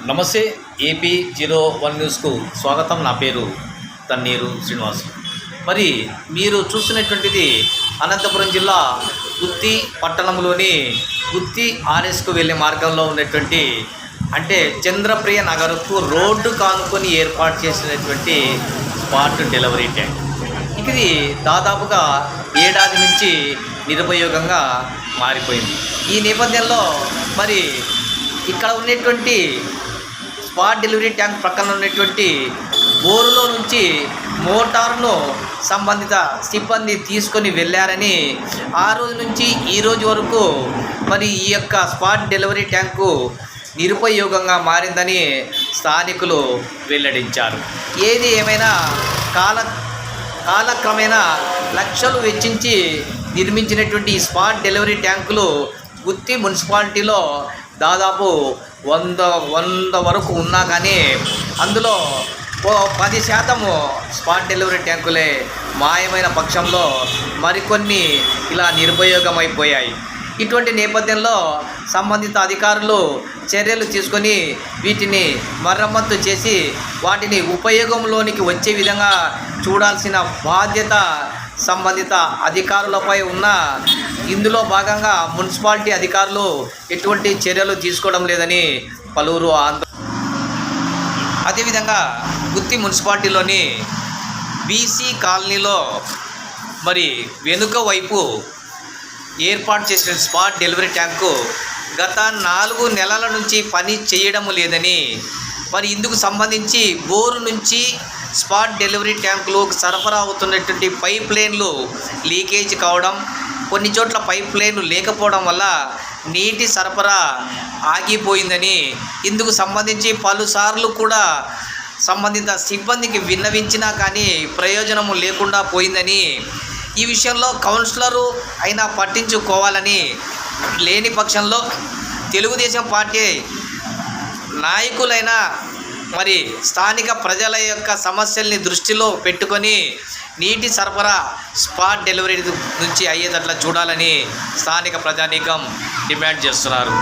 నమస్తే. AP01 న్యూస్కు స్వాగతం. నా పేరు తన్నీరు శ్రీనివాస్. మరి మీరు చూస్తున్నటువంటిది అనంతపురం జిల్లా గుత్తి పట్టణంలోని గుత్తి ఆర్ఎస్కు వెళ్ళే మార్గంలో ఉన్నటువంటి అంటే చంద్రప్రియ నగర్కు రోడ్డు కానుకొని ఏర్పాటు చేసినటువంటి స్పాట్ డెలివరీ ట్యాంక్. ఇది దాదాపుగా ఏడాది నుంచి నిరుపయోగంగా మారిపోయింది. ఈ నేపథ్యంలో మరి ఇక్కడ ఉన్నటువంటి స్పాట్ డెలివరీ ట్యాంక్ ప్రక్కన ఉన్నటువంటి బోరులో నుంచి మోటార్ను సంబంధిత సిబ్బంది తీసుకొని వెళ్ళారని ఆ రోజు నుంచి ఈ రోజు వరకు మరి ఈ యొక్క స్పాట్ డెలివరీ ట్యాంకు నిరుపయోగంగా మారిందని స్థానికులు వెల్లడించారు. ఏది ఏమైనా కాలక్రమేణా లక్షలు వెచ్చించి నిర్మించినటువంటి ఈ స్పాట్ డెలివరీ ట్యాంకులు గుత్తి మున్సిపాలిటీలో దాదాపు 100 వరకు ఉన్నా కానీ అందులో 10% స్పాట్ డెలివరీ ట్యాంకులే మాయమైన పక్షంలో మరికొన్ని ఇలా నిరుపయోగమైపోయాయి. ఇటువంటి నేపథ్యంలో సంబంధిత అధికారులు చర్యలు తీసుకొని వీటిని మరమ్మత్తు చేసి వాటిని ఉపయోగంలోనికి వచ్చే విధంగా చూడాల్సిన బాధ్యత సంబంధిత అధికారులపై ఉన్న. ఇందులో భాగంగా మున్సిపాలిటీ అధికారులు ఎటువంటి చర్యలు తీసుకోవడం లేదని పలువురు అదేవిధంగా గుత్తి మున్సిపాలిటీలోని బీసీ కాలనీలో మరి వెనుక వైపు ఏర్పాటు చేసిన స్పాట్ డెలివరీ ట్యాంకు గత 4 నెలల నుంచి పని చేయడం లేదని, మరి ఇందుకు సంబంధించి బోరు నుంచి స్పాట్ డెలివరీ ట్యాంకులు సరఫరా అవుతున్నటువంటి పైప్ లైన్లు లీకేజ్ కావడం, కొన్ని చోట్ల పైప్ లైన్లు లేకపోవడం వల్ల నీటి సరఫరా ఆగిపోయిందని, ఇందుకు సంబంధించి పలుసార్లు కూడా సంబంధిత సిబ్బందికి విన్నవించినా కానీ ప్రయోజనము లేకుండా పోయిందని, ఈ విషయంలో కౌన్సిలరు అయినా పట్టించుకోవాలని, లేని పక్షంలో తెలుగుదేశం పార్టీ నాయకులైనా మరి స్థానిక ప్రజల యొక్క సమస్యల్ని దృష్టిలో పెట్టుకొని నీటి సరఫరా స్పాట్ డెలివరీ నుంచి అయ్యేటట్లా చూడాలని స్థానిక ప్రజానీకం డిమాండ్ చేస్తున్నారు.